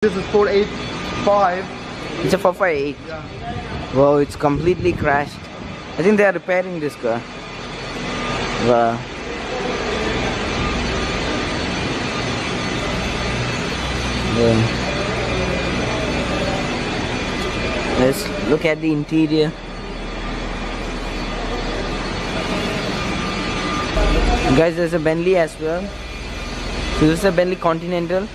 This is 485. It's a 458. Yeah. Wow, it's completely crashed. I think they are repairing this car. Wow. Yeah. Let's look at the interior. Guys, there's a Bentley as well. So this is a Bentley Continental.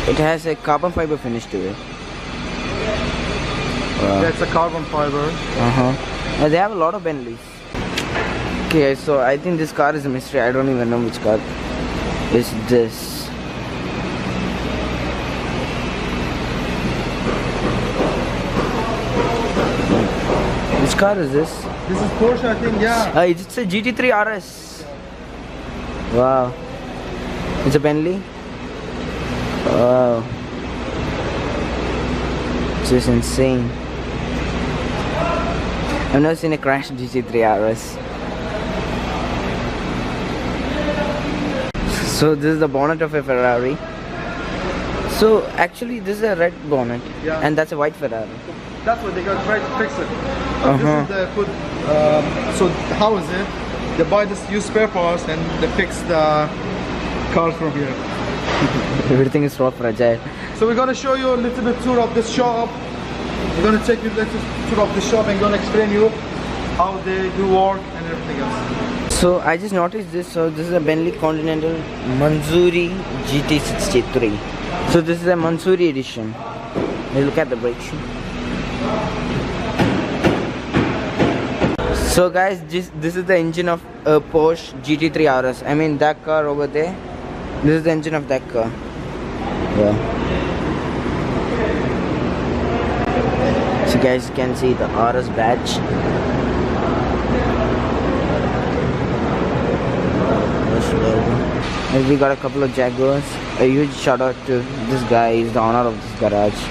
It has a carbon fiber finish to it. Wow. That's a carbon fiber. They have a lot of Bentleys. Okay, so I think this car is a mystery. I don't even know which car is this. Which car is this? This is Porsche, I think, yeah. It's a GT3 RS. Wow. It's a Bentley. Wow. It's just insane. I've never seen a crashed GT3 RS. So this is the bonnet of a Ferrari. So actually this is a red bonnet, Yeah. and that's a white Ferrari. That's what they got to try to fix it. Uh-huh. This is the food. So how is it? They buy this used spare parts and they fix the cars from here. Everything is so fragile. So we're gonna show you a little bit tour of this shop. We're gonna take you a little tour of the shop and gonna explain you how they do work and everything else. So I just noticed this. So this is a Bentley Continental Mansouri GT63. So this is a Mansouri edition. Look at the brake shoe. So guys, this is the engine of a Porsche GT3 RS. I mean that car over there. This is the engine of that car. Yeah. So guys, you can see the RS badge. And we got a couple of Jaguars. A huge shout out to this guy. He's the owner of this garage.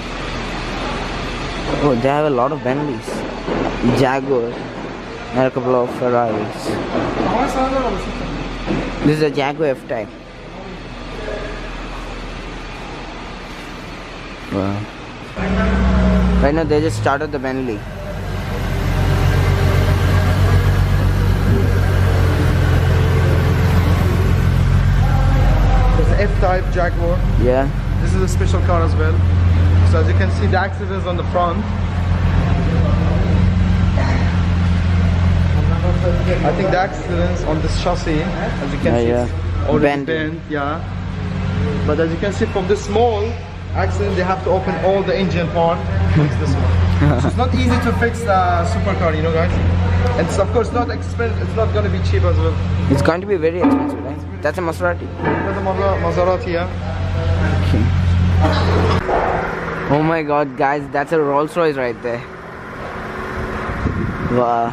Oh, they have a lot of Bentleys, Jaguars, and a couple of Ferraris. This is a Jaguar F-Type. Wow. Right now they just started the Bentley. It's an F-Type Jaguar. Yeah. This is a special car as well. So as you can see, the accidents on the front. I think the accidents on this chassis, as you can see, Yeah. it's already Bent. bent, yeah. But as you can see from the small accident, they have to open all the engine part. Fix this one. So it's not easy to fix the supercar, you know, guys. And it's of course not expensive. It's not going to be cheap as well. It's going to be very expensive, right? That's a Maserati. That's a Maserati, yeah. Oh my god, guys, that's a Rolls Royce right there. Wow.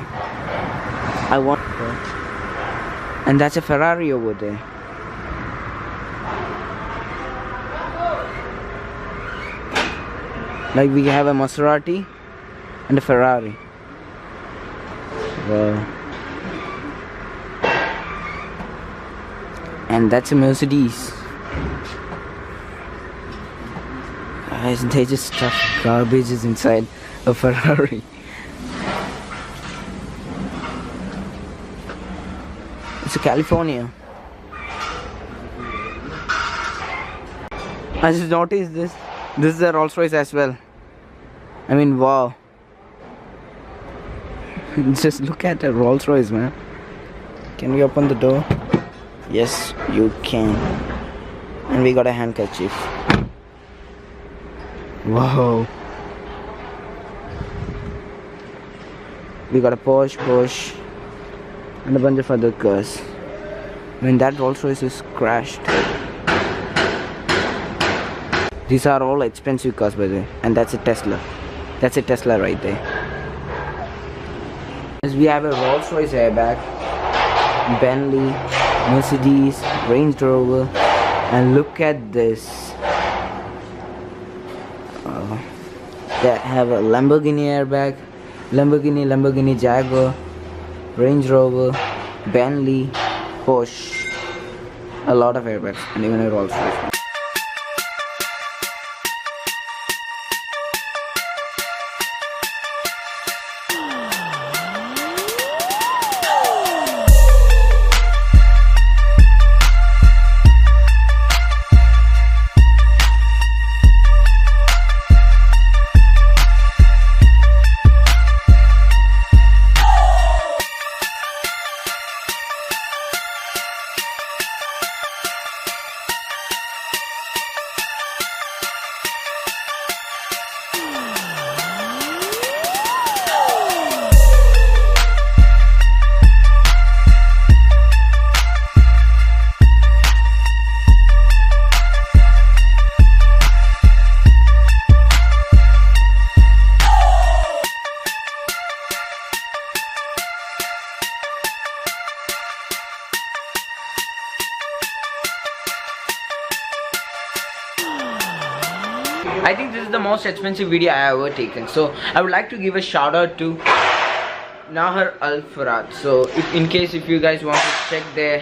I want that. And that's a Ferrari over there. Like we have a Maserati and a Ferrari. Wow. And that's a Mercedes. Guys, they just stuff garbages inside a Ferrari. It's a California. I just noticed this. This is a Rolls Royce as well. I mean, wow. Just look at the Rolls Royce, man. Can we open the door? Yes, you can. And we got a handkerchief. Wow. We got a Porsche, and a bunch of other cars. I mean, that Rolls Royce is crashed. These are all expensive cars, by the way. And that's a Tesla. That's a Tesla right there. As we have a Rolls Royce airbag, Bentley, Mercedes, Range Rover, and look at this. They have a Lamborghini airbag, Lamborghini Jaguar, Range Rover, Bentley, Porsche, a lot of airbags, and even a Rolls Royce. I think this is the most expensive video I ever taken. So I would like to give a shout out to Nahar Al Farad. So in case if you guys want to check their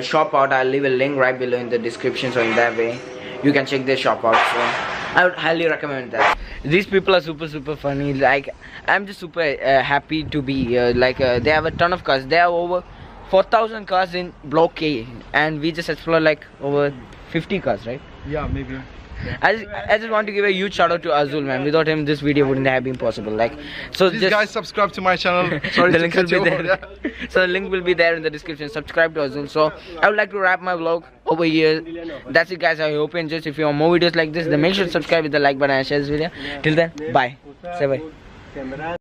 shop out, I'll leave a link right below in the description, so in that way you can check their shop out. So I would highly recommend that. These people are super funny. Like, I'm just super happy to be here. Like they have a ton of cars. They have over 4,000 cars in Block A, and we just explored like over 50 cars, right? Yeah, maybe. I just want to give a huge shout out to Azul, man. Without him, this video wouldn't have been possible. Like, so Please, just guys, subscribe to my channel. Sorry the to link will cut be you there. off, yeah. So the link will be there in the description. Subscribe to Azul. So I would like to wrap my vlog over here. That's it, guys. I hope you enjoyed. If you want more videos like this, then make sure to subscribe with the like button and share this video. Till then, bye. Say bye.